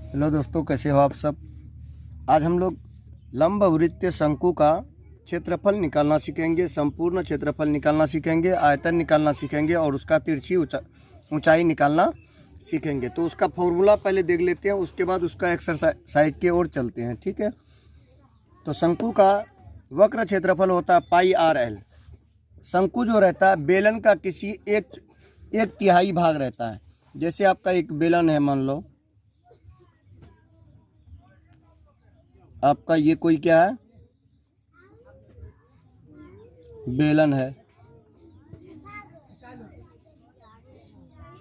Hello दोस्तों, कैसे हो आप सब। आज हम लोग लंबवृत्तीय शंकु का क्षेत्रफल निकालना सीखेंगे, संपूर्ण क्षेत्रफल निकालना सीखेंगे, आयतन निकालना सीखेंगे और उसका तिरछी ऊंचाई निकालना सीखेंगे। तो उसका फॉर्मूला पहले देख लेते हैं, उसके बाद उसका एक्सरसाइज की ओर चलते हैं। ठीक है। तो शंकु का वक्र क्षेत्रफल होता है पाई आर एल। शंकु जो रहता है बेलन का किसी एक तिहाई भाग रहता है। जैसे आपका एक बेलन है, मान लो आपका ये कोई क्या है, बेलन है।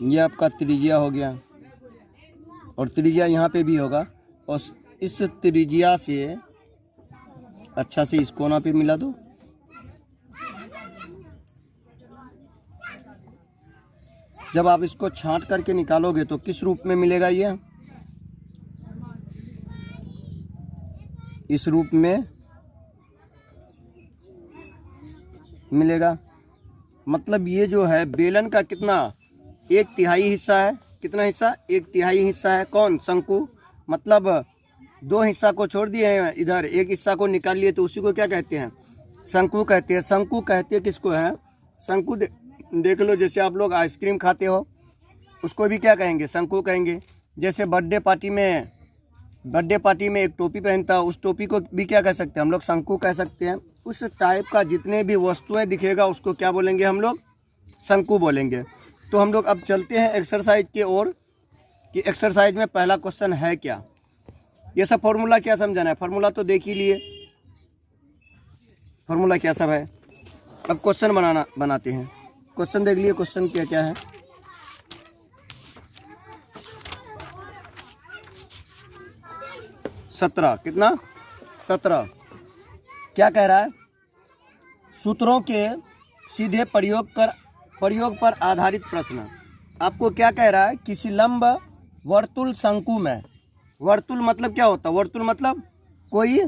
ये आपका त्रिज्या हो गया और त्रिज्या यहाँ पे भी होगा। और इस त्रिज्या से अच्छा से इस कोना पे मिला दो। जब आप इसको छांट करके निकालोगे तो किस रूप में मिलेगा, ये इस रूप में मिलेगा। मतलब ये जो है बेलन का कितना, एक तिहाई हिस्सा है। कितना हिस्सा, एक तिहाई हिस्सा है। कौन, शंकु। मतलब दो हिस्सा को छोड़ दिए हैं, इधर एक हिस्सा को निकाल लिए, तो उसी को क्या कहते हैं, शंकु कहते हैं। शंकु कहते हैं किसको है, शंकु। देख लो, जैसे आप लोग आइसक्रीम खाते हो उसको भी क्या कहेंगे, शंकु कहेंगे। जैसे बर्थडे पार्टी में एक टोपी पहनता है, उस टोपी को भी क्या कह सकते हैं हम लोग, शंकु कह सकते हैं। उस टाइप का जितने भी वस्तुएं दिखेगा उसको क्या बोलेंगे हम लोग, शंकु बोलेंगे। तो हम लोग अब चलते हैं एक्सरसाइज की ओर कि एक्सरसाइज में पहला क्वेश्चन है क्या। ये सब फॉर्मूला क्या समझाना है, फॉर्मूला तो देख ही लिए, फॉर्मूला क्या सब है। अब क्वेश्चन बनाते हैं। क्वेश्चन देख लिए, क्वेश्चन क्या क्या है। सत्रह, कितना, 17। क्या कह रहा है, सूत्रों के सीधे प्रयोग पर आधारित प्रश्न। आपको क्या कह रहा है, किसी लंब वर्तुल शंकु में, वर्तुल मतलब क्या होता है, वर्तुल मतलब कोई,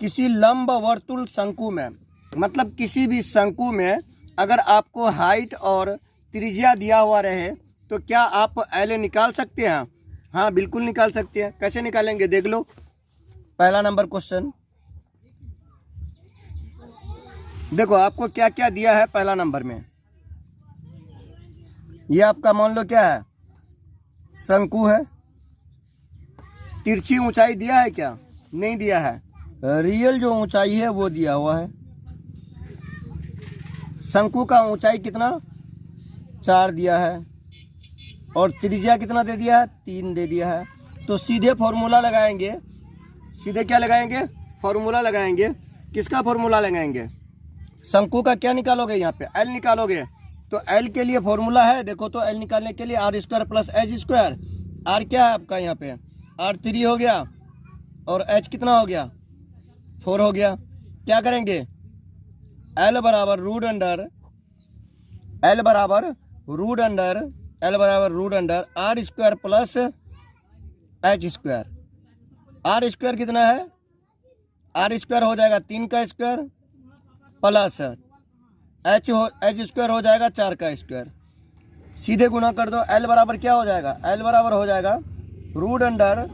किसी लंब वर्तुल शंकु में मतलब किसी भी शंकु में अगर आपको हाइट और त्रिज्या दिया हुआ रहे तो क्या आप एल निकाल सकते हैं। हाँ, बिल्कुल निकाल सकते हैं। कैसे निकालेंगे देख लो। पहला नंबर क्वेश्चन देखो, आपको क्या क्या दिया है। पहला नंबर में ये आपका मान लो क्या है, शंकु है। तिरछी ऊंचाई दिया है क्या, नहीं दिया है। रियल जो ऊंचाई है वो दिया हुआ है। शंकु का ऊंचाई कितना, 4 दिया है और त्रिज्या कितना दे दिया है, 3 दे दिया है। तो सीधे फॉर्मूला लगाएंगे। सीधे क्या लगाएंगे, फॉर्मूला लगाएंगे। किसका फॉर्मूला लगाएंगे, शंकु का क्या निकालोगे, यहाँ पे एल निकालोगे। तो एल के लिए फॉर्मूला है, देखो तो एल निकालने के लिए R square plus H square. R क्या है आपका, यहाँ पे आर 3 हो गया और एच कितना हो गया, 4 हो गया। क्या करेंगे, एल बराबर root under R square plus H square. R square कितना है, आर स्क्वायर हो जाएगा 3 का स्क्वायर प्लस एच स्क्वायर हो जाएगा 4 का स्क्वायर। सीधे गुना कर दो। एल बराबर क्या हो जाएगा, एल बराबर हो जाएगा रूट अंडर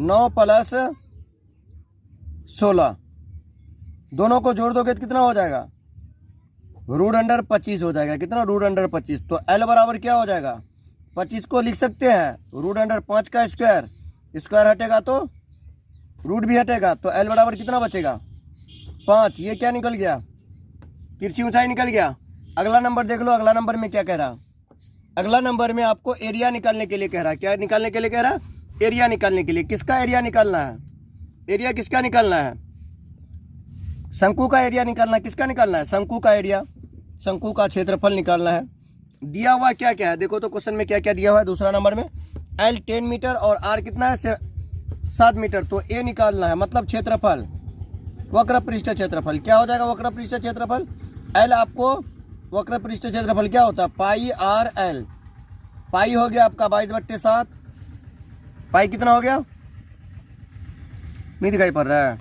9 प्लस 16। दोनों को जोड़ दोगे तो कितना हो जाएगा, रूट अंडर 25 हो जाएगा। कितना, रूट अंडर 25। तो एल बराबर क्या हो जाएगा, 25 को लिख सकते हैं रूट अंडर 5 का स्क्वायर। स्क्वायर हटेगा तो रूट भी हटेगा, तो एल बराबर कितना बचेगा, 5। ये क्या निकल गया, तिरछी ऊंचाई निकल गया। अगला नंबर देख लो, अगला नंबर में क्या कह रहा। अगला नंबर में आपको एरिया निकालने के लिए कह रहा है। क्या निकालने के लिए कह रहा है, एरिया निकालने के लिए। किसका एरिया निकालना है, एरिया किसका निकालना है, शंकु का एरिया निकालना है। किसका निकालना है, शंकु का एरिया, शंकु का क्षेत्रफल निकालना है। दिया हुआ क्या क्या है, देखो तो क्वेश्चन में क्या क्या दिया हुआ है। दूसरा नंबर में एल 10 मीटर और आर कितना है, 7 मीटर। तो ए निकालना है, मतलब क्षेत्रफल, वक्र पृष्ठ क्षेत्रफल। क्या हो जाएगा, वक्र पृष्ठ क्षेत्रफल। एल आपको वक्र पृष्ठ क्षेत्रफल क्या होता है, पाई आर एल। पाई हो गया आपका 22/7। पाई कितना हो गया, नहीं दिखाई पड़ रहा है।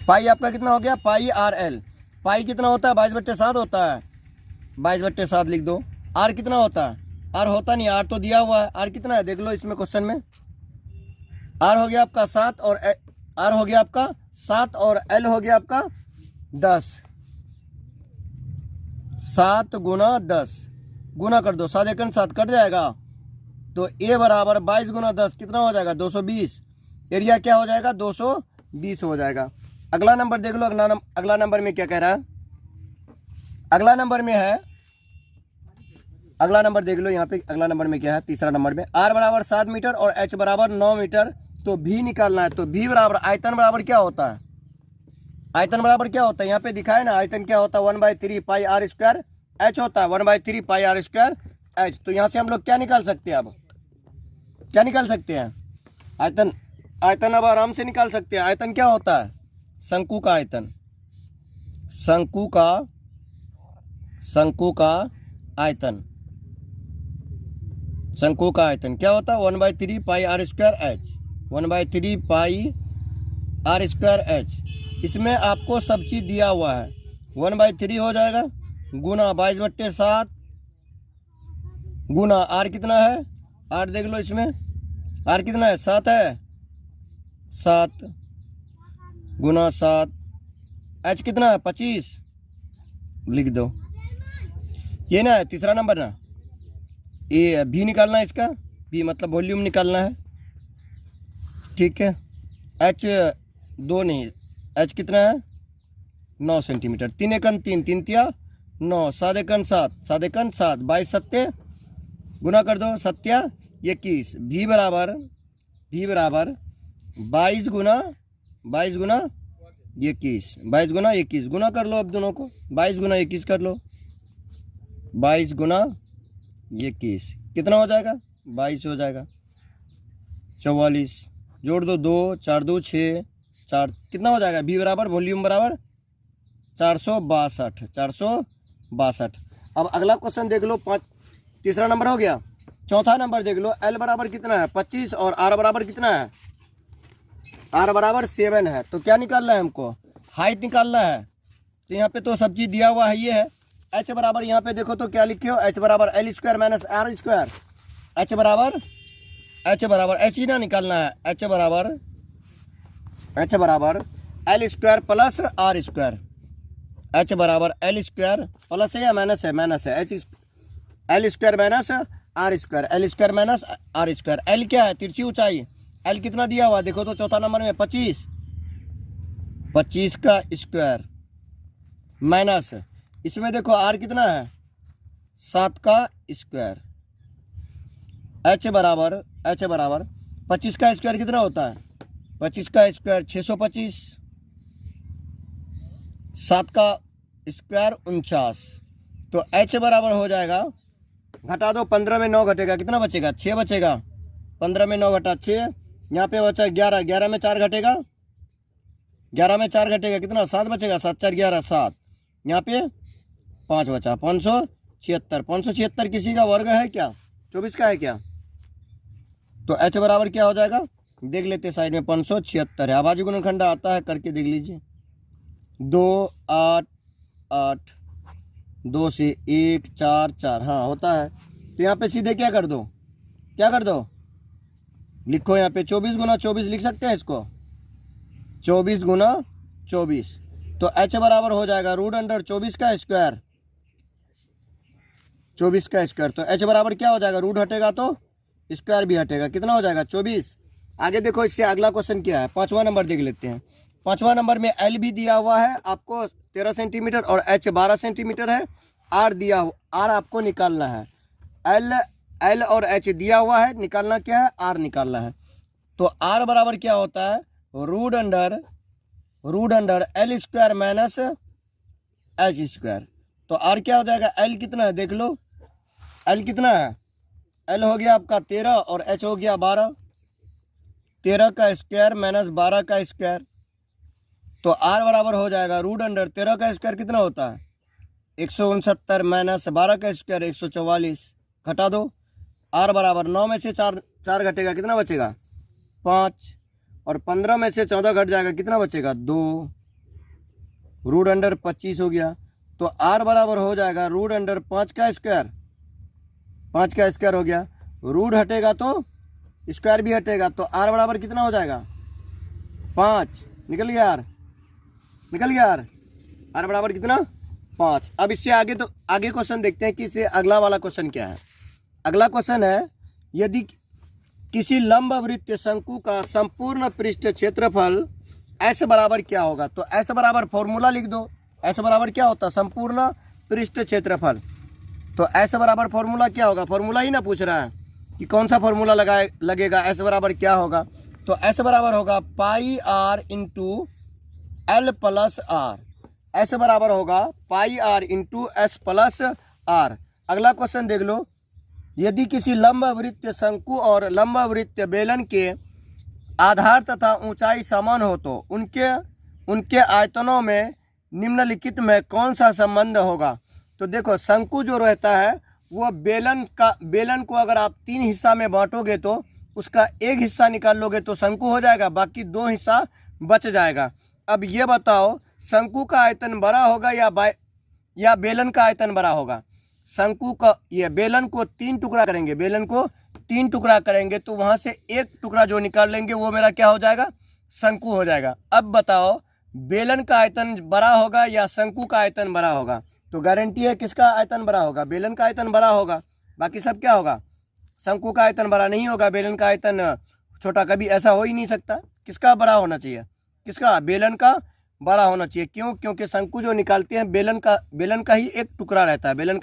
पाई आपका कितना हो गया, पाई आर एल। पाई कितना होता है, 22/7 होता है। 22/7 लिख दो। आर कितना होता है, आर होता नहीं, आर तो दिया हुआ है। आर कितना है देख लो इसमें क्वेश्चन में। आर हो गया आपका 7 और आर हो गया आपका 7 और एल हो गया आपका 10। 7 गुना 10 गुना कर दो, 7 एकन 7 कट जाएगा। तो ए बराबर 22 गुना 10 कितना हो जाएगा 220। एरिया क्या हो जाएगा 220 हो जाएगा। अगला नंबर देख लो, अगला नंबर में क्या कह रहा है। अगला नंबर में है, अगला नंबर देख लो यहाँ पे। अगला नंबर में क्या है, तीसरा नंबर में आर बराबर 7 मीटर और एच बराबर 9 मीटर। तो भी निकालना है। तो भी बराबर आयतन बराबर क्या होता है, आयतन बराबर क्या होता है, यहाँ पे दिखा है ना। आयतन क्या होता है 1/3 पाई आर स्क्वायर एच होता है, 1/3 पाई आर स्क्वायर एच। तो यहाँ से हम लोग क्या निकाल सकते हैं, अब क्या निकाल सकते हैं, आयतन। आयतन अब आराम से निकाल सकते हैं। आयतन क्या होता है, शंकु का आयतन, शंकु का आयतन, शंकु का आयतन क्या होता है 1/3 pi R square H, 1/3 pi R square H. इसमें आपको सब चीज़ दिया हुआ है। 1/3 हो जाएगा गुना 22/7 गुना आर कितना है, आर देख लो इसमें आर कितना है 7 है, 7 गुना 7। एच कितना है 25 लिख दो। ये ना है तीसरा नंबर ना, ये भी निकालना है इसका, भी मतलब वॉल्यूम निकालना है। ठीक है, एच 2 नहीं, एच कितना है 9 सेंटीमीटर। 3 एकन 3, 3 तिया 9, 7 एकन 7, 7 एकन 7, 22 सत्ते गुना कर दो, सत्या 21। भी बराबर 22 गुना 21, 22 गुना 21 गुना कर लो अब दोनों को, 22 गुना 21 कर लो, 22 गुना 21 कितना हो जाएगा 22 हो जाएगा। 44 जोड़ दो, 2 4 2 6 4 कितना हो जाएगा। भी बराबर वॉल्यूम बराबर 462। अब अगला क्वेश्चन देख लो, तीसरा नंबर हो गया। चौथा नंबर देख लो, एल बराबर कितना है 25 और आर बराबर कितना है, आर बराबर 7 है। तो क्या निकालना है हमको, हाइट निकालना है। तो यहाँ पे तो सब चीज़ दिया हुआ है, ये है। एच बराबर यहाँ पे देखो तो क्या लिखे हो, एच बराबर L square minus R square. H बराबर एच ही ना निकालना है, एच बराबर L square plus R square. H बराबर एल स्क्वायर प्लस है या माइनस है, माइनस है। H L square minus R square, L square minus R square. L क्या है तिरछी ऊंचाई, एल कितना दिया हुआ देखो तो चौथा नंबर में 25 का स्क्वायर माइनस इसमें देखो आर कितना है 7 का स्क्वायर। एच बराबर 25 का स्क्वायर कितना होता है, 25 का स्क्वायर 625, 7 का स्क्वायर 49। तो एच बराबर हो जाएगा, घटा दो 15 में 9 घटेगा कितना बचेगा 6 बचेगा। 15 में 9 घटा 6, यहाँ पे बचा 11, 11 में 4 घटेगा, 11 में 4 घटेगा कितना 7 बचेगा, 7 4 11 7, यहाँ पे 5 बचा 576। 576 किसी का वर्ग है क्या, 24 का है क्या। तो एच बराबर क्या हो जाएगा देख लेते साइड में, 576 है। अभाज्य गुणनखंड आता है करके देख लीजिए। 2 8 8 2 से 1 4 4 हाँ होता है। तो यहाँ पे सीधे क्या कर दो लिखो यहाँ पे 24 गुना 24 लिख सकते हैं इसको, 24 गुना 24। तो एच बराबर हो जाएगा √24 का स्क्वायर, 24 का स्क्वायर। तो एच बराबर क्या हो जाएगा, रूट हटेगा तो स्क्वायर भी हटेगा, कितना हो जाएगा 24। आगे देखो इससे अगला क्वेश्चन क्या है, 5वां नंबर देख लेते हैं। 5वां नंबर में एल भी दिया हुआ है आपको 13 सेंटीमीटर और एच 12 सेंटीमीटर है। आर दिया हुआ, आर आपको निकालना है। एल और एच दिया हुआ है, निकालना क्या है आर निकालना है। तो आर बराबर क्या होता है root under L square minus H square. तो आर क्या हो जाएगा, एल कितना है देख लो, एल कितना है, एल हो गया आपका 13 और एच हो गया 12, 13 का स्क्वायर माइनस 12 का स्क्वायर। तो आर बराबर हो जाएगा √13 का स्क्वायर कितना होता है 169 माइनस 12 का स्क्वायर 144। घटा दो, आर बराबर 9 में से 4 घटेगा कितना बचेगा 5, और 15 में से 14 घट जाएगा कितना बचेगा 2, √25 हो गया। तो आर बराबर हो जाएगा √5 का स्क्वायर 5 का स्क्वायर हो गया, रूट हटेगा तो स्क्वायर भी हटेगा, तो r बराबर कितना हो जाएगा 5। निकल गया r, निकल गया r। r बराबर कितना 5। अब इससे आगे तो आगे क्वेश्चन देखते हैं कि इससे अगला वाला क्वेश्चन क्या है। अगला क्वेश्चन है, यदि किसी लंबवृत्त शंकु का संपूर्ण पृष्ठ क्षेत्रफल s बराबर क्या होगा, तो s बराबर फॉर्मूला लिख दो। s बराबर क्या होता है संपूर्ण पृष्ठ क्षेत्रफल, तो s बराबर फॉर्मूला क्या होगा, फॉर्मूला ही ना पूछ रहा है कि कौन सा फॉर्मूला लगेगा। s बराबर क्या होगा, तो s बराबर होगा pi r into L plus R. s बराबर होगा pi r into S plus R. अगला क्वेश्चन देख लो, यदि किसी लंबवृत्त शंकु और लंबवृत्त बेलन के आधार तथा ऊंचाई समान हो तो उनके आयतनों में निम्नलिखित में कौन सा संबंध होगा। तो देखो शंकु जो रहता है वो बेलन को अगर आप 3 हिस्सा में बांटोगे तो उसका एक हिस्सा निकाल लोगे तो शंकु हो जाएगा, बाकी 2 हिस्सा बच जाएगा। अब ये बताओ शंकु का आयतन बड़ा होगा या बेलन का आयतन बड़ा होगा। शंकु का ये बेलन को 3 टुकड़ा करेंगे, बेलन को 3 टुकड़ा करेंगे तो वहां से एक टुकड़ा जो निकाल लेंगे वो मेरा क्या हो जाएगा शंकु हो जाएगा। अब बताओ बेलन का आयतन बड़ा होगा या शंकु का आयतन बड़ा होगा, तो गारंटी है किसका आयतन बड़ा होगा, बेलन का आयतन बड़ा होगा। बाकी सब क्या होगा, शंकु का आयतन बड़ा नहीं होगा, बेलन का आयतन छोटा, कभी ऐसा हो ही नहीं सकता। किसका बड़ा होना चाहिए, किसका, बेलन का बड़ा होना चाहिए। क्यों, क्योंकि शंकु जो निकालते हैं बेलन का ही एक टुकड़ा रहता है, बेलन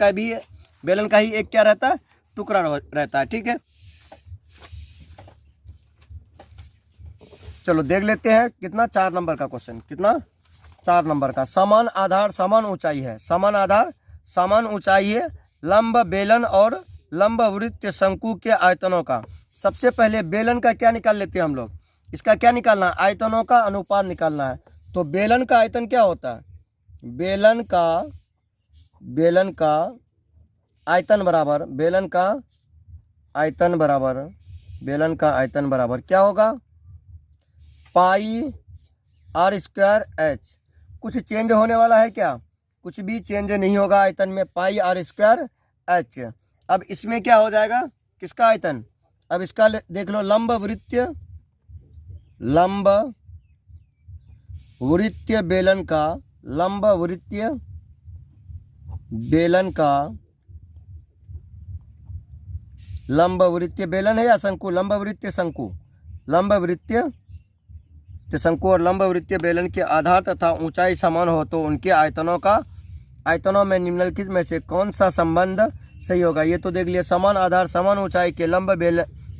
का ही एक क्या रहता है टुकड़ा रहता है। ठीक है, चलो देख लेते हैं कितना 4 नंबर का क्वेश्चन, कितना 4 नंबर का। समान आधार समान ऊंचाई है, समान आधार समान ऊंचाई है लंब बेलन और लंबवृत्त शंकु के आयतनों का। सबसे पहले बेलन का क्या निकाल लेते हैं हम लोग, इसका क्या निकालना है, आयतनों का अनुपात निकालना है। तो बेलन का आयतन क्या होता है, बेलन का आयतन बराबर बेलन का आयतन बराबर क्या होगा पाई r स्क्वायर h। कुछ चेंज होने वाला है क्या, कुछ भी चेंज नहीं होगा आयतन में, पाई r स्क्वायर h। अब इसमें क्या हो जाएगा किसका आयतन, अब इसका देख लो लंबवृत्त बेलन का, लंबवृत्त बेलन है या शंकु, लंबवृत्त शंकु और लंबवृत्त बेलन के आधार तथा ऊंचाई समान हो तो उनके आयतनों में निम्नलिखित में से कौन सा संबंध सही होगा। ये तो देख लिया, समान आधार समान ऊंचाई के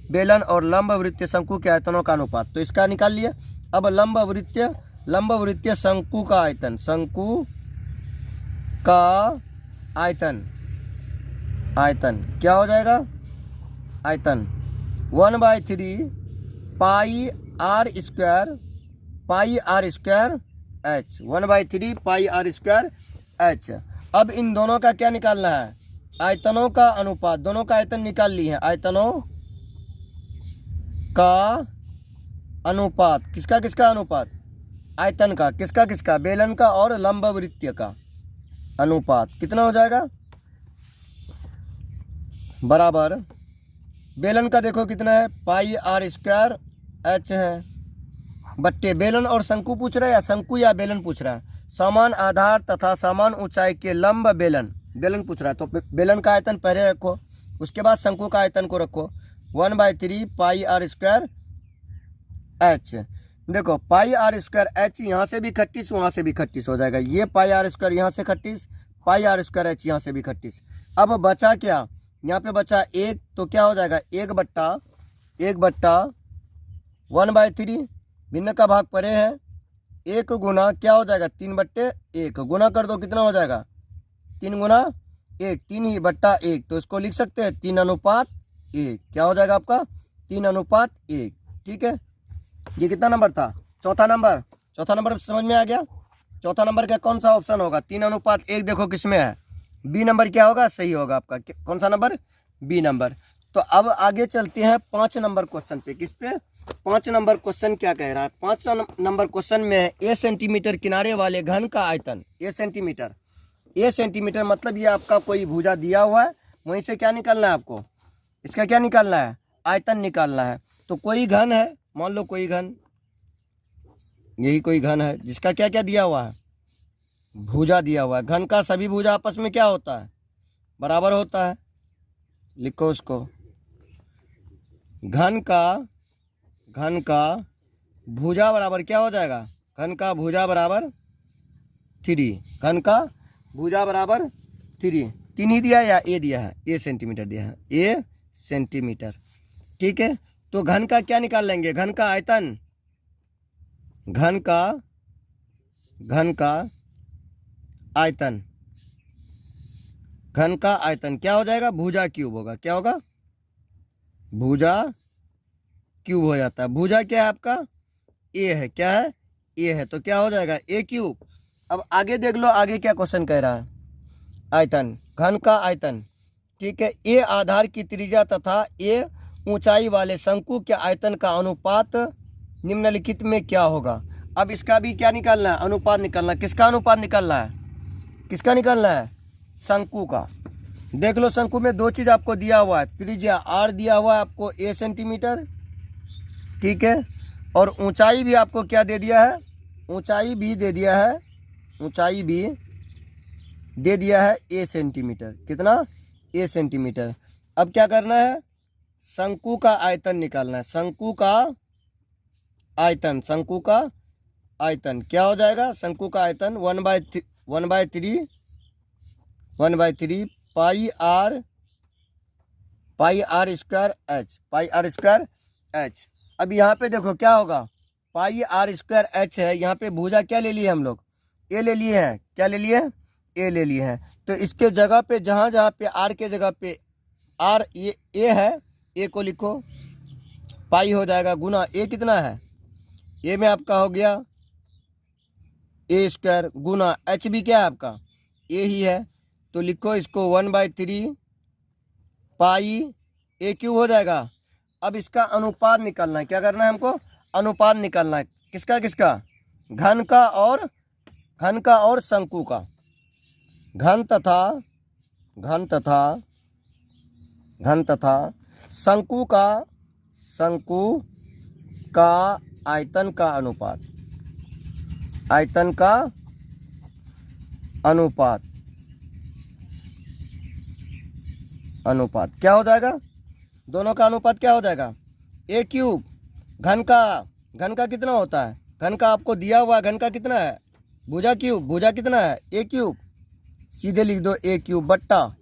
बेलन और लंबवृत्त शंकु के आयतनों का अनुपात, तो इसका निकाल लिया। अब लंबवृत्त शंकु का आयतन क्या हो जाएगा, आयतन 1/3 पाई r स्क्वायर h, 1/3 पाई r स्क्वायर h। अब इन दोनों का क्या निकालना है, आयतनों का अनुपात, दोनों का आयतन निकाल ली है, आयतनों का अनुपात, किसका अनुपात, आयतन का, किसका बेलन का और लंबवृत्त का अनुपात कितना हो जाएगा, बराबर बेलन का देखो कितना है पाई r स्क्वायर h है, बट्टे बेलन और शंकु पूछ रहा है या शंकु या बेलन पूछ रहा है, समान आधार तथा समान ऊंचाई के लंब बेलन पूछ रहा है। तो बेलन का आयतन पहले रखो, उसके बाद शंकु का आयतन को रखो, 1/3 पाई r स्क्वायर h। देखो पाई r स्क्वायर h यहाँ से भी 38 वहाँ से भी 38 हो जाएगा, ये पाई r स्क्वायर यहाँ से 38, पाई r स्क्वायर h यहाँ से भी 38। अब बचा क्या, यहाँ पे बचा 1, तो क्या हो जाएगा 1/3 भिन्न का भाग परे है, 1 गुना क्या हो जाएगा 3/1, गुना कर दो कितना हो जाएगा 3 गुना 1, 3/1, तो इसको लिख सकते हैं 3:1। क्या हो जाएगा आपका 3:1। ठीक है, ये कितना नंबर था, चौथा नंबर समझ में आ गया। चौथा नंबर का कौन सा ऑप्शन होगा, 3:1 देखो किसमें है, बी नंबर क्या होगा, सही होगा आपका, कौन सा नंबर, बी नंबर। तो अब आगे चलते हैं 5 नंबर क्वेश्चन पे, किस पे, 5 नंबर क्वेश्चन क्या कह रहा है। 5 नंबर क्वेश्चन में a सेंटीमीटर किनारे वाले घन का आयतन, a सेंटीमीटर मतलब ये आपका कोई भुजा दिया हुआ है, वहीं से क्या निकालना है आपको, इसका क्या निकालना है, आयतन निकालना है। तो कोई घन है, मान लो कोई घन, यही कोई घन है जिसका क्या क्या दिया हुआ है, भुजा दिया हुआ है। घन का सभी भुजा आपस में क्या होता है, बराबर होता है। लिखो उसको, घन का भुजा बराबर क्या हो जाएगा, घन का भुजा बराबर 3, घन का भुजा बराबर 3। 3 ही दिया है या ए दिया है, ए सेंटीमीटर दिया है, ए सेंटीमीटर। ठीक है, तो घन का क्या निकाल लेंगे, घन का आयतन, घन का आयतन, घन का आयतन क्या हो जाएगा, भुजा क्यूब होगा। क्या होगा, भुजा क्यूब हो जाता है। भुजा क्या है आपका, ए है, क्या है, ए है, तो क्या हो जाएगा, ए क्यूब। अब आगे देख लो, आगे क्या क्वेश्चन कह रहा है, आयतन, घन का आयतन। ठीक है, ए आधार की त्रिज्या तथा ए ऊंचाई वाले शंकु के आयतन का अनुपात निम्नलिखित में क्या होगा। अब इसका भी क्या निकालना है, अनुपात निकालना है। किसका अनुपात निकालना है, किसका निकालना है, शंकु का। देख लो, शंकु में दो चीज़ आपको दिया हुआ है, त्रिज्या आर दिया हुआ है आपको ए सेंटीमीटर, ठीक है, और ऊंचाई भी आपको क्या दे दिया है, ऊंचाई भी दे दिया है, ऊंचाई भी दे दिया है ए सेंटीमीटर। कितना, ए सेंटीमीटर। अब क्या करना है, शंकु का आयतन निकालना है। शंकु का आयतन, शंकु का आयतन क्या हो जाएगा, शंकु का आयतन 1/3 pi R square H, pi R square H. अब यहाँ पे देखो क्या होगा, पाई आर स्क्वायर एच है, यहाँ पे भुजा क्या ले लिए हम लोग, ए ले लिए हैं। क्या ले लिए हैं, ए ले लिए हैं। तो इसके जगह पे जहाँ जहाँ पे आर के जगह पे आर ये ए है, ए को लिखो, पाई हो जाएगा गुना ए कितना है, ए में आपका हो गया ए स्क्वायर, गुना एच भी क्या है आपका, ए ही है, तो लिखो इसको 1/3 पाई ए क्यूब हो जाएगा। अब इसका अनुपात निकालना है, क्या करना है हमको, अनुपात निकालना है। किसका किसका, घन का और शंकु का। घन तथा शंकु का आयतन का अनुपात, आयतन का अनुपात क्या हो जाएगा, दोनों का अनुपात क्या हो जाएगा, ए क्यूब। घन का कितना होता है, घन का आपको दिया हुआ, घन का कितना है, भुजा क्यूब, भुजा कितना है, ए क्यूब, सीधे लिख दो ए क्यूब बट्टा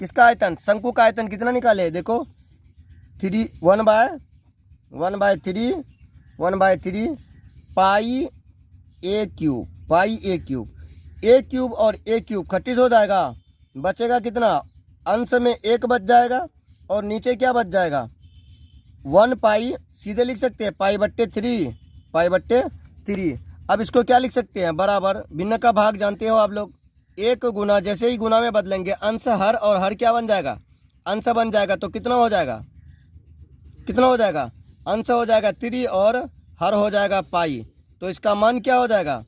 किसका आयतन, शंकु का आयतन कितना निकाले, देखो 1/3 पाई ए क्यूब, पाई ए क्यूब। ए क्यूब और ए क्यूब खट्टिस हो जाएगा, बचेगा कितना, अंश में 1 बच जाएगा और नीचे क्या बच जाएगा, 1 पाई, सीधे लिख सकते हैं पाई/3। अब इसको क्या लिख सकते हैं, बराबर, भिन्न का भाग जानते हो आप लोग, 1 गुना, जैसे ही गुना में बदलेंगे अंश हर, और हर क्या बन जाएगा, अंश बन जाएगा, तो कितना हो जाएगा, कितना हो जाएगा, अंश हो जाएगा 3 और हर हो जाएगा पाई, तो इसका मान क्या हो जाएगा,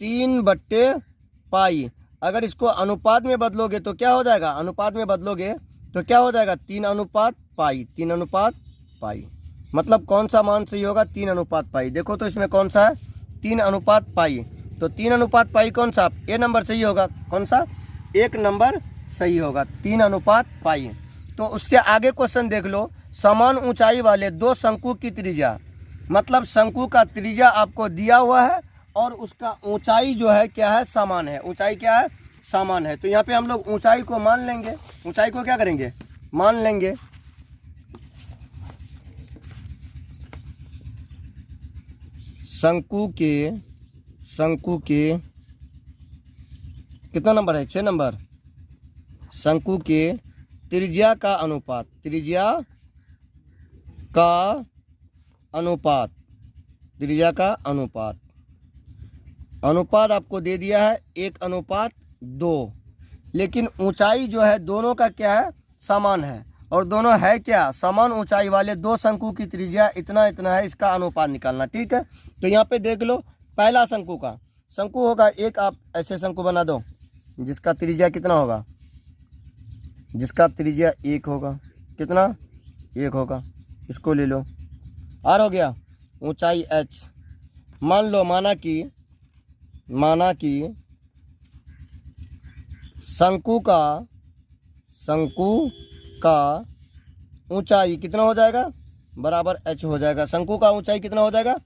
3/पाई। अगर इसको अनुपात में बदलोगे तो क्या हो जाएगा, अनुपात में बदलोगे तो क्या हो जाएगा, 3/पाई। मतलब कौन सा मान सही होगा, 3/पाई। देखो तो इसमें कौन सा है, 3/पाई, तो 3/पाई कौन सा, ए नंबर सही होगा, कौन सा, 1 नंबर सही होगा, 3/पाई। तो उससे आगे क्वेश्चन देख लो, समान ऊंचाई वाले दो शंकु की त्रिज्या, मतलब शंकु का त्रिज्या आपको दिया हुआ है और उसका ऊंचाई जो है क्या है, समान है, ऊंचाई क्या है, समान है। तो यहाँ पे हम लोग ऊंचाई को मान लेंगे, ऊंचाई को क्या करेंगे, मान लेंगे। शंकु के कितना नंबर है, 6 नंबर, शंकु के त्रिज्या का अनुपात आपको दे दिया है 1/2, लेकिन ऊंचाई जो है दोनों का क्या है, समान है, और दोनों है क्या, समान ऊंचाई वाले दो शंकु की त्रिज्या इतना इतना है, इसका अनुपात निकालना। ठीक है, तो यहाँ पे देख लो, पहला शंकु का, शंकु होगा एक, आप ऐसे शंकु बना दो जिसका त्रिज्या कितना होगा, जिसका त्रिज्या 1 होगा। कितना? 1 होगा। इसको ले लो। आर हो गया। ऊंचाई h। मान लो, माना कि शंकु का ऊंचाई कितना हो जाएगा? बराबर h हो जाएगा। शंकु का ऊंचाई कितना हो जाएगा?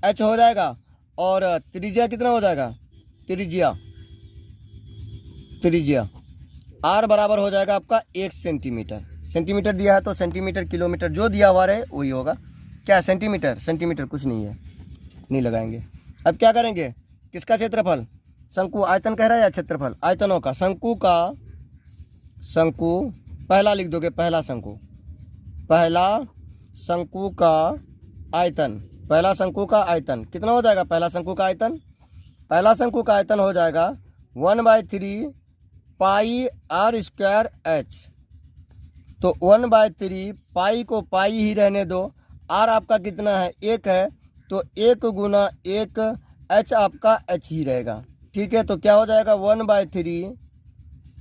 h हो जाएगा। और त्रिज्या कितना हो जाएगा? त्रिज्या r बराबर हो जाएगा आपका 1 सेंटीमीटर। सेंटीमीटर दिया है तो सेंटीमीटर, किलोमीटर जो दिया हुआ रहे वही होगा। क्या सेंटीमीटर कुछ नहीं है, नहीं लगाएंगे। अब क्या करेंगे? किसका क्षेत्रफल? शंकु। आयतन कह रहा है या क्षेत्रफल? आयतनों का। शंकु पहला लिख दोगे, पहला शंकु का आयतन। पहला शंकु का आयतन कितना हो जाएगा? पहला शंकु का आयतन हो जाएगा 1/3 पाई r स्क्वायर h। तो 1/3 पाई को पाई ही रहने दो। r आपका कितना है? 1 है, तो 1 गुना 1 h आपका h ही रहेगा। ठीक है, तो क्या हो जाएगा? 1/3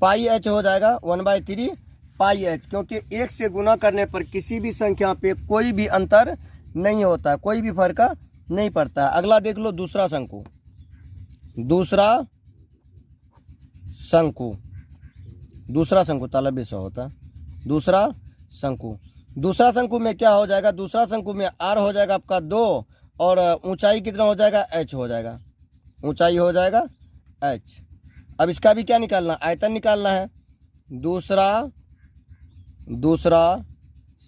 पाई h हो जाएगा। 1/3 पाई h, क्योंकि 1 से गुना करने पर किसी भी संख्या पे कोई भी अंतर नहीं होता, कोई भी फर्क नहीं पड़ता है। अगला देख लो, दूसरा शंकु तालब भी 100 होता है। दूसरा शंकु में क्या हो जाएगा? दूसरा शंकु में r हो जाएगा आपका 2 और ऊंचाई कितना हो जाएगा? h हो जाएगा। ऊंचाई हो जाएगा h। अब इसका भी क्या निकालना? आयतन निकालना है। दूसरा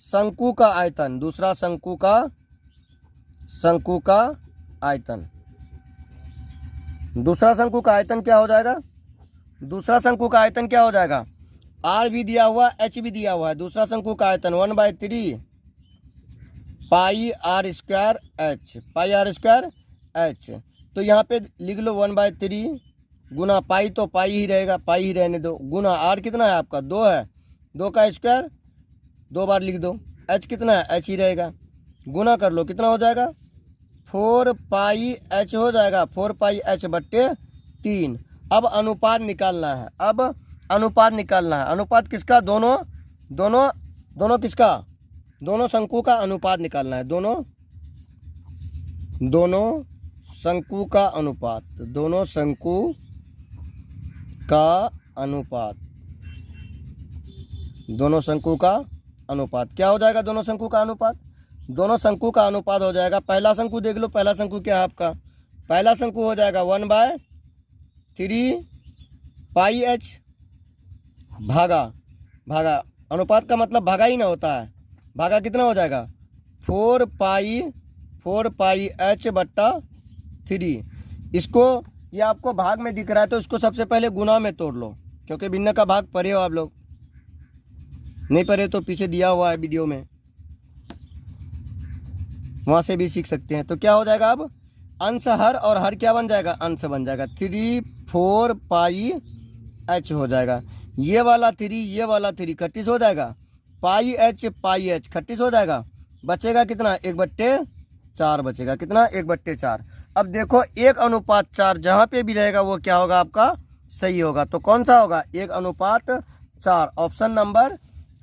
शंकु का आयतन। दूसरा शंकु का आयतन। दूसरा शंकु का आयतन क्या हो जाएगा? दूसरा शंकु का आयतन क्या हो जाएगा? r भी दिया हुआ, h भी दिया हुआ है। दूसरा शंकु का आयतन 1/3 पाई r स्क्वायर h। तो यहाँ पे लिख लो 1/3 गुना पाई, तो पाई ही रहेगा, पाई ही रहने दो, गुना r कितना है आपका? 2 है, 2 का स्क्वायर 2 बार लिख दो। h कितना है? h ही रहेगा। गुना कर लो, कितना हो जाएगा? 4 पाई h हो जाएगा। 4 पाई h बट्टे 3। अब अनुपात निकालना है। अनुपात किसका? दोनों किसका? दोनों शंकु का अनुपात निकालना है। दोनों शंकु का अनुपात। दोनों शंकु का अनुपात क्या हो जाएगा? दोनों शंकु का अनुपात हो जाएगा। पहला शंकु देख लो, पहला शंकु क्या है आपका? पहला शंकु हो जाएगा 1/3 पाई h भागा। अनुपात का मतलब भागा ही ना होता है। भागा कितना हो जाएगा? 4 पाई h बट्टा 3। इसको, ये आपको भाग में दिख रहा है तो इसको सबसे पहले गुना में तोड़ लो, क्योंकि भिन्न का भाग पढ़े हो आप लोग। नहीं पढ़े तो पीछे दिया हुआ है वीडियो में, वहाँ से भी सीख सकते हैं। तो क्या हो जाएगा? अब अंश हर, और हर क्या बन जाएगा? अंश बन जाएगा। 3/4 पाई h हो जाएगा। ये वाला 3 खट्टिस हो जाएगा। पाई h खट्टिस हो जाएगा। बचेगा कितना? 1/4 बचेगा। कितना? 1/4। अब देखो 1:4 जहाँ पे भी रहेगा वो क्या होगा आपका? सही होगा। तो कौन सा होगा? 1:4। ऑप्शन नंबर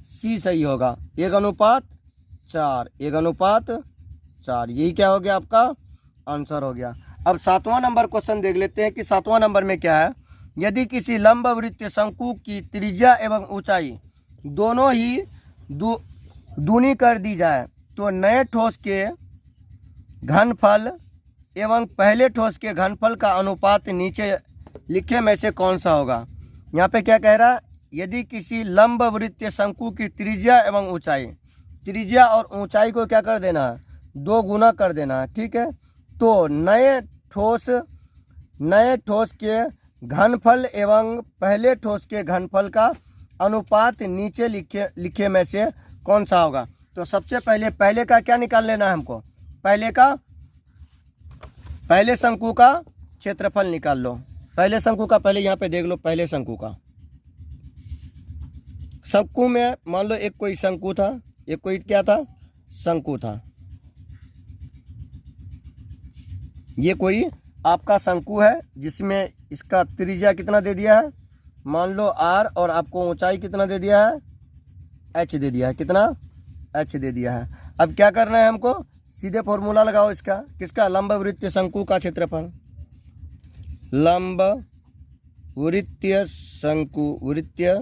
सी सही होगा। 1:4। यही क्या हो गया? आपका आंसर हो गया। अब 7वां नंबर क्वेश्चन देख लेते हैं कि 7वां नंबर में क्या है। यदि किसी लंबवृत्तीय शंकु की त्रिज्या एवं ऊंचाई दोनों ही दूनी कर दी जाए तो नए ठोस के घनफल एवं पहले ठोस के घनफल का अनुपात नीचे लिखे में से कौन सा होगा? यहाँ पे क्या कह रहा है? यदि किसी लंबवृत्तीय शंकु की त्रिज्या एवं ऊंचाई, त्रिज्या और ऊंचाई को क्या कर देना है? 2 गुना कर देना है। ठीक है, तो नए ठोस के घनफल एवं पहले ठोस के घनफल का अनुपात नीचे लिखे में से कौन सा होगा? तो सबसे पहले का क्या निकाल लेना है हमको? पहले शंकु का क्षेत्रफल निकाल लो। पहले शंकु का, पहले यहाँ पे देख लो। पहले शंकु में मान लो एक कोई शंकु था, एक कोई क्या था? शंकु था। ये कोई आपका शंकु है जिसमें इसका त्रिज्या कितना दे दिया है? मान लो r, और आपको ऊंचाई कितना दे दिया है, h दे दिया है। कितना, h दे दिया है। अब क्या करना है हमको, सीधे फॉर्मूला लगाओ इसका, किसका, लंब वृत्तीय शंकु का क्षेत्रफल। लंब वृत्तीय शंकु, वृत्तीय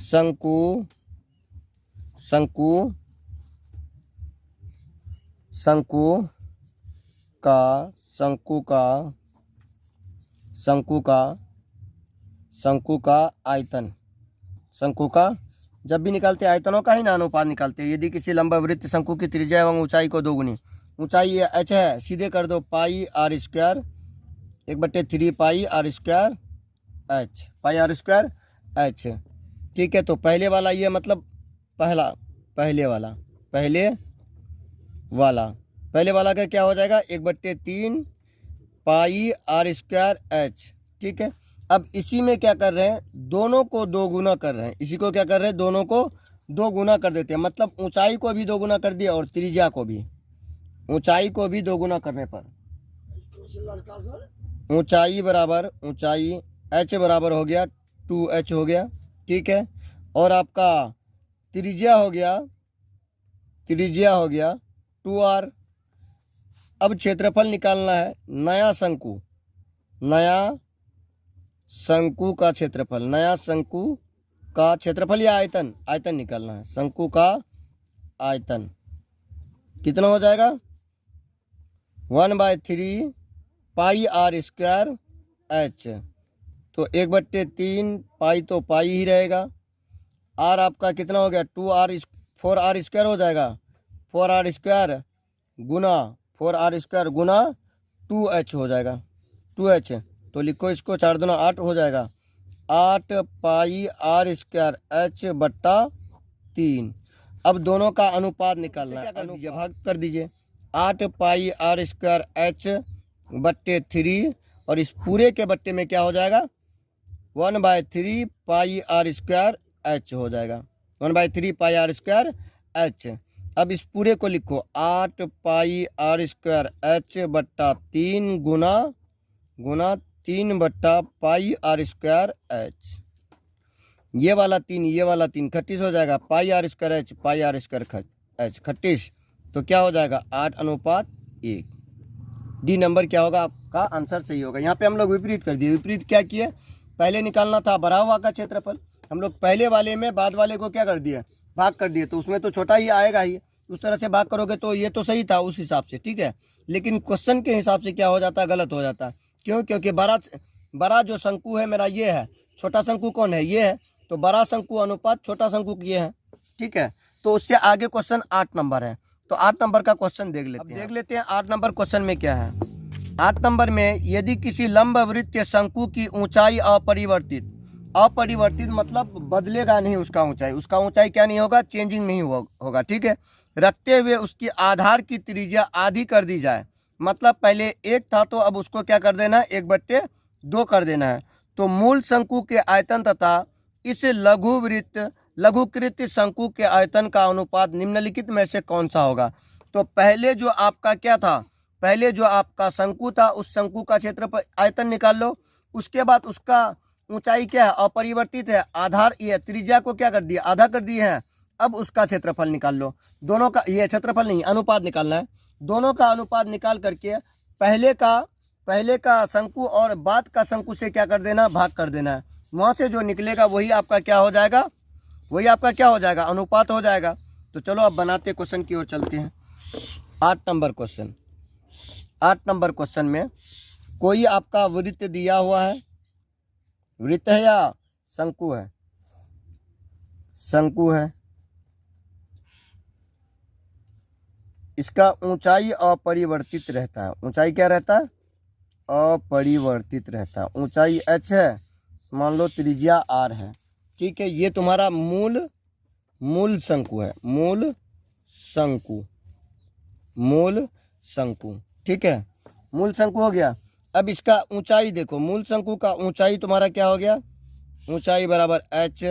शंकु, शंकु, शंकु का, शंकु का, शंकु का, शंकु का आयतन, शंकु का, जब भी निकालते हैं आयतनों का ही ना अनुपात निकालते हैं। यदि किसी लंबवृत्त शंकु की त्रिज्या एवं ऊंचाई को दोगुनी, ऊंचाई ये h है, सीधे कर दो pi R square 1/3 pi R square h, pi R square h। ठीक है, तो पहले वाला ये मतलब पहला, पहले वाला, पहले वाला, पहले वाला का क्या हो जाएगा, 1/3 पाई आर स्क्वायर h। ठीक है, अब इसी में क्या कर रहे हैं, दोनों को दो गुना कर रहे हैं। इसी को क्या कर रहे हैं, दोनों को दो गुना कर देते हैं। मतलब ऊंचाई को भी दो गुना कर दिया और त्रिज्या को भी, ऊंचाई को भी दो गुना करने पर ऊंचाई बराबर, ऊंचाई h बराबर हो गया 2h हो गया। ठीक है, और आपका त्रिज्या हो गया, त्रिज्या हो गया 2r। अब क्षेत्रफल निकालना है, नया शंकु, नया शंकु का क्षेत्रफल, नया शंकु का क्षेत्रफल या आयतन, आयतन निकालना है। शंकु का आयतन कितना हो जाएगा, 1/3 पाई आर स्क्वायर h। तो 1/3 पाई तो पाई ही रहेगा, r आपका कितना हो गया 2r, 4r स्क्वायर हो जाएगा, 4r स्क्वायर गुना 4r स्क्वायर गुना 2h हो जाएगा, 2h। तो लिखो इसको, 4 दूना 8 हो जाएगा, 8 पाई आर स्क्वायर h/3। अब दोनों का अनुपात निकालना है, भाग कर दीजिए, 8 पाई आर स्क्वायर h/3, और इस पूरे के बट्टे में क्या हो जाएगा, 1/3 पाई आर स्क्वायर h हो जाएगा, 1/3 पाई आर स्क्वायर h। अब इस पूरे को लिखो, 8 पाई आर स्क्वायर h/3 गुना 3 पाई आर स्क्वायर h। ये वाला 3, ये वाला 3 खट्टीस हो जाएगा, pi R square h, pi R square h खट्टीस। तो क्या हो जाएगा 8:1। डी नंबर क्या होगा आपका आंसर सही होगा। यहाँ पे हम लोग विपरीत कर दिए। विपरीत क्या किए, पहले निकालना था बढ़ा हुआ का क्षेत्रफल, हम लोग पहले वाले में बाद वाले को क्या कर दिए, भाग कर दिए। तो उसमें तो छोटा ही आएगा ही, उस तरह से भाग करोगे तो ये तो सही था उस हिसाब से। ठीक है, लेकिन क्वेश्चन के हिसाब से क्या हो जाता है, गलत हो जाता है। क्यों, क्योंकि बड़ा जो शंकु है मेरा ये है, छोटा शंकु कौन है, ये है। तो बड़ा शंकु अनुपात छोटा शंकु ये है। ठीक है, तो उससे आगे क्वेश्चन 8 नंबर है। तो 8 नंबर का क्वेश्चन देख लेते हैं। 8 नंबर क्वेश्चन में क्या है, 8 नंबर में, यदि किसी लंबवृत्तीय शंकु की ऊंचाई अपरिवर्तित, अपरिवर्तित मतलब बदलेगा नहीं उसका ऊंचाई, उसका ऊंचाई क्या नहीं होगा, चेंजिंग नहीं होगा। ठीक है, रखते हुए उसकी आधार की त्रिज्या आधी कर दी जाए। मतलब पहले 1 था तो अब उसको क्या कर देना है, 1/2 कर देना है। तो मूल शंकु के आयतन तथा इस लघुकृत शंकु के आयतन का अनुपात निम्नलिखित में से कौन सा होगा। तो पहले जो आपका क्या था, पहले जो आपका शंकु था उस शंकु का क्षेत्रफल आयतन निकाल लो। उसके बाद उसका ऊंचाई क्या है, अपरिवर्तित है, आधार ये त्रिज्या को क्या कर दिया, आधा कर दिए हैं। अब उसका क्षेत्रफल निकाल लो। दोनों का, ये क्षेत्रफल नहीं अनुपात निकालना है। दोनों का अनुपात निकाल करके पहले का शंकु और बाद का शंकु से क्या कर देना, भाग कर देना है। वहाँ से जो निकलेगा वही आपका क्या हो जाएगा, वही आपका क्या हो जाएगा, अनुपात हो जाएगा। तो चलो अब बनाते क्वेश्चन की ओर चलते हैं। 8 नंबर क्वेश्चन। 8 नंबर क्वेश्चन में कोई आपका वृत्त दिया हुआ है, वृत्त है या शंकु है, शंकु है। इसका ऊंचाई अपरिवर्तित रहता है। ऊंचाई क्या रहता है, अपरिवर्तित रहता है। ऊंचाई h है, मान लो त्रिज्या r है। ठीक है, ये तुम्हारा मूल शंकु है, मूल शंकु। ठीक है, मूल शंकु हो गया। अब इसका ऊंचाई देखो, मूल शंकु का ऊंचाई तुम्हारा क्या हो गया, ऊंचाई बराबर h,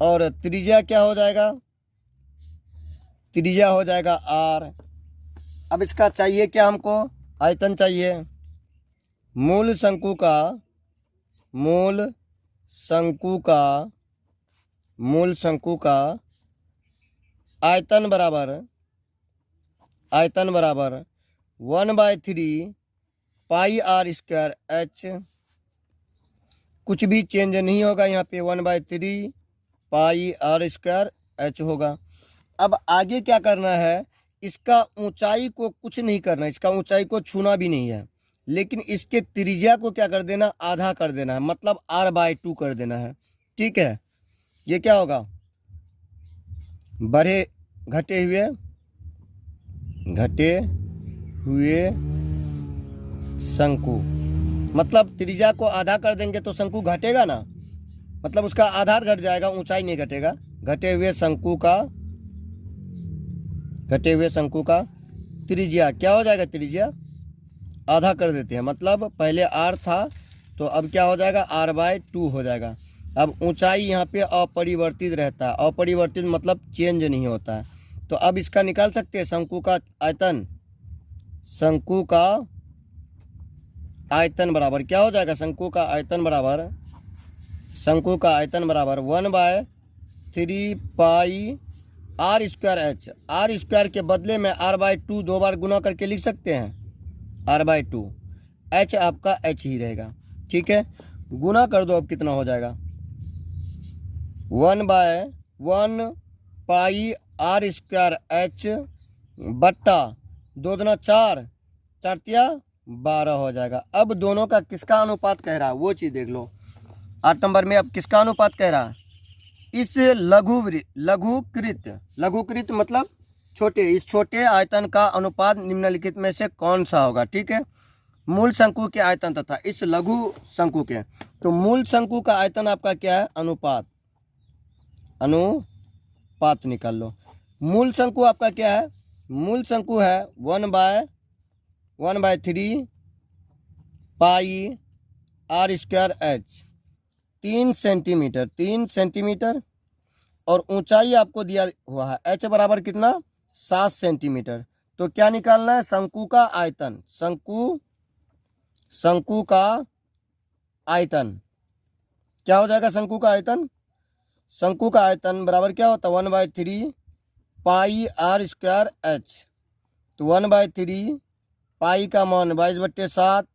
और त्रिज्या क्या हो जाएगा, त्रिज्या हो जाएगा r। अब इसका चाहिए क्या, हमको आयतन चाहिए। मूल शंकु का शंकु का आयतन बराबर 1/3 पाई आर स्क्वायर एच, कुछ भी चेंज नहीं होगा यहाँ पे, 1/3 पाई आर स्क्वायर एच होगा। अब आगे क्या करना है, इसका ऊंचाई को कुछ नहीं करना है, इसका ऊंचाई को छूना भी नहीं है, लेकिन इसके त्रिज्या को क्या कर देना, आधा कर देना है, मतलब r/2 कर देना है। ठीक है, ये क्या होगा, बढ़े घटे हुए शंकु, मतलब त्रिज्या को आधा कर देंगे तो शंकु घटेगा ना, मतलब उसका आधार घट जाएगा, ऊंचाई नहीं घटेगा। घटे हुए शंकु का त्रिज्या क्या हो जाएगा, त्रिज्या आधा कर देते हैं, मतलब पहले r था तो अब क्या हो जाएगा, r/2 हो जाएगा। अब ऊंचाई यहाँ पे अपरिवर्तित रहता है, अपरिवर्तित मतलब चेंज नहीं होता है। तो अब इसका निकाल सकते हैं, शंकु का आयतन बराबर क्या हो जाएगा, शंकु का आयतन बराबर 1/3 pi R square H. R square के बदले में r/2 दो बार गुना करके लिख सकते हैं, r/2, एच आपका एच ही रहेगा। ठीक है, गुना कर दो, अब कितना हो जाएगा, 1/1 पाई आर स्क्वायर एच बट्टा 2 दूना 4, 4 तिया 12 हो जाएगा। अब दोनों का किसका अनुपात कह रहा है वो चीज़ देख लो। 8 नंबर में अब किसका अनुपात कह रहा है, इस लघुकृत मतलब छोटे, इस छोटे आयतन का अनुपात निम्नलिखित में से कौन सा होगा। ठीक है, मूल शंकु के आयतन तथा इस लघु शंकु के, तो मूल शंकु का आयतन आपका क्या है, अनुपात निकाल लो। मूल शंकु आपका क्या है, मूल शंकु है 1/3 pi R square H, 3 centimetre, और ऊंचाई आपको दिया हुआ है एच बराबर कितना, 7 सेंटीमीटर। तो क्या निकालना है, शंकु का आयतन, शंकु का आयतन क्या हो जाएगा, शंकु का आयतन बराबर क्या होता है, 1/3 पाई आर स्क्वायर एच। तो 1/3 पाई का मान 22/7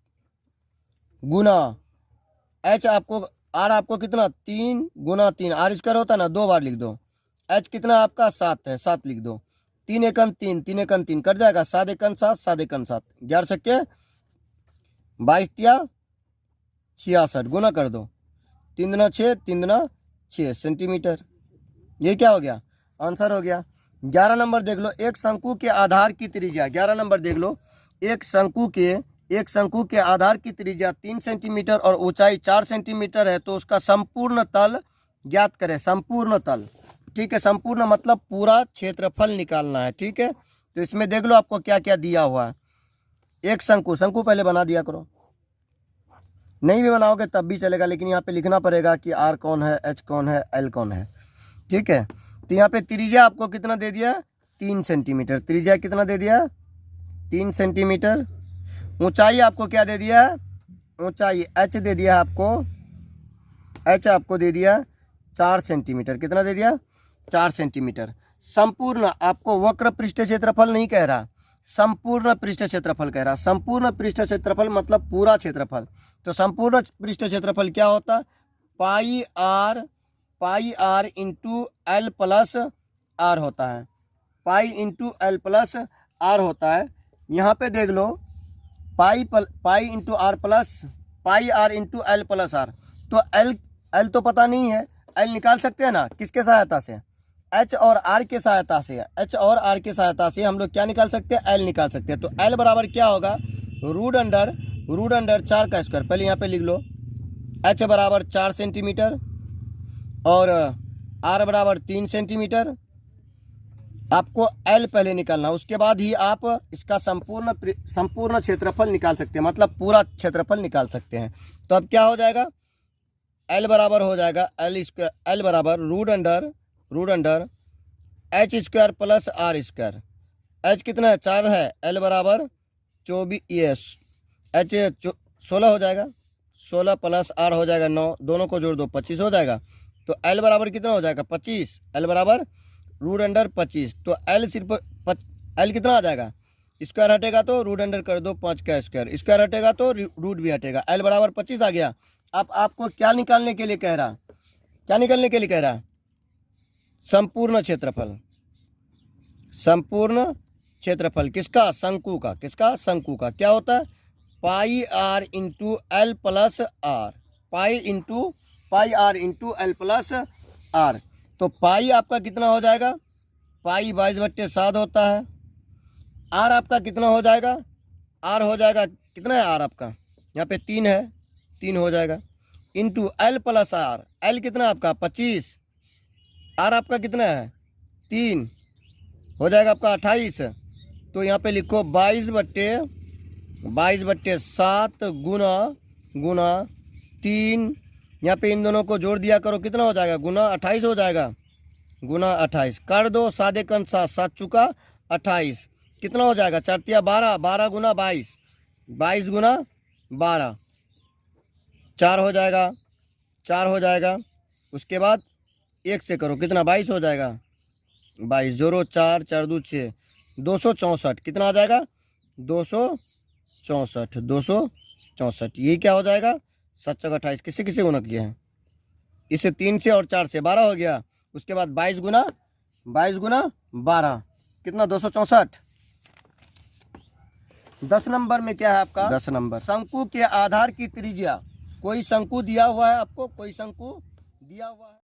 गुना एच, आर आपको कितना, 3 गुना 3, आर स्क्वायर होता है ना, 2 बार लिख दो। एच कितना आपका 7 है, 7 लिख दो। 3 एकन 3 कट जाएगा, 7 एकन 7, 7 एकन 7, 11 छक्के 22 तिया 66 गुना कर दो, 3 दूना 6, 3 दूना 6 सेंटीमीटर। ये क्या हो गया, आंसर हो गया। 11 नंबर देख लो, एक शंकु के आधार की त्रिज्या, 11 नंबर देख लो, एक शंकु के आधार की त्रिज्या 3 सेंटीमीटर और ऊंचाई 4 सेंटीमीटर है, तो उसका संपूर्ण तल ज्ञात करें, संपूर्ण तल। ठीक है, संपूर्ण मतलब पूरा क्षेत्रफल निकालना है। ठीक है, तो इसमें देख लो आपको क्या क्या दिया हुआ है। एक शंकु पहले बना दिया करो, नहीं भी बनाओगे तब भी चलेगा, लेकिन यहाँ पे लिखना पड़ेगा कि आर कौन है, एच कौन है, एल कौन है। ठीक है, तो यहाँ पे त्रिज्या आपको कितना दे दिया, 3 सेंटीमीटर, त्रिज्या कितना दे दिया, 3 सेंटीमीटर। ऊंचाई आपको क्या दे दिया, ऊंचाई एच दे दिया आपको, एच आपको दे दिया 4 सेंटीमीटर, कितना दे दिया, 4 सेंटीमीटर। संपूर्ण आपको वक्र पृष्ठ क्षेत्रफल नहीं कह रहा, संपूर्ण पृष्ठ क्षेत्रफल कह रहा। संपूर्ण पृष्ठ क्षेत्रफल मतलब पूरा क्षेत्रफल। तो संपूर्ण पृष्ठ क्षेत्रफल क्या होता, pi R into L plus R होता है, pi into L plus R होता है। यहाँ पे देख लो, pi into R plus pi R into L plus R. तो एल तो पता नहीं है, एल निकाल सकते हैं ना, किसके सहायता से, एच और आर के सहायता से, एच और आर के सहायता से हम लोग क्या निकाल सकते हैं, एल निकाल सकते हैं। तो एल बराबर क्या होगा, रूट अंडर 4 का स्क्वायर, पहले यहाँ पे लिख लो, एच बराबर 4 सेंटीमीटर और आर बराबर 3 सेंटीमीटर। आपको एल पहले निकालना, उसके बाद ही आप इसका संपूर्ण क्षेत्रफल निकाल सकते हैं, मतलब पूरा क्षेत्रफल निकाल सकते हैं। तो अब क्या हो जाएगा, एल बराबर हो जाएगा एल बराबर root under H square plus R square. H कितना है, 4 है, एल बराबर 24, एच 16 हो जाएगा, 16 प्लस आर हो जाएगा 9, दोनों को जोड़ दो 25 हो जाएगा। तो एल बराबर कितना हो जाएगा 25, एल बराबर रूट अंडर 25। तो एल सिर्फ एल कितना आ जाएगा, स्क्वायर हटेगा तो रूट अंडर कर दो 5 का स्क्वायर, स्क्वायर हटेगा तो रूट भी हटेगा, एल बराबर 25 आ गया। अब आपको क्या निकालने के लिए कह रहा, क्या निकालने के लिए कह रहा, संपूर्ण क्षेत्रफल। संपूर्ण क्षेत्रफल किसका, शंकु का, किसका, शंकु का। क्या होता है, pi R into L plus R, pi R into L plus R. तो पाई आपका कितना हो जाएगा, पाई 22/7 होता है। आर आपका कितना हो जाएगा, आर हो जाएगा कितना है आर आपका, यहाँ पे 3 है, 3 हो जाएगा, into L plus R. L कितना आपका 25, आर आपका कितना है 3, हो जाएगा आपका 28। तो यहाँ पे लिखो 22/7 गुना 3, यहाँ पे इन दोनों को जोड़ दिया करो, कितना हो जाएगा, गुना 28 हो जाएगा, गुना 28 कर दो, सादे कंस 7, 7 चुका 28, कितना हो जाएगा 4 तिया 12, 12 गुना 22, 22 गुना 12, 4 हो जाएगा, 4 हो जाएगा। उसके बाद 1 से करो, कितना 22 हो जाएगा, 22 जोड़ो 4, 4 2 6, 264, कितना आ जाएगा 264, 264। ये क्या हो जाएगा 7 चौक 28, किससे किससे गुना किया है, इससे 3 से और 4 से 12 हो गया। उसके बाद 22 गुना 12 कितना 264। 10 नंबर में क्या है आपका, 10 नंबर, शंकु के आधार की त्रिज्या। कोई शंकु दिया हुआ है आपको, कोई शंकु दिया हुआ है।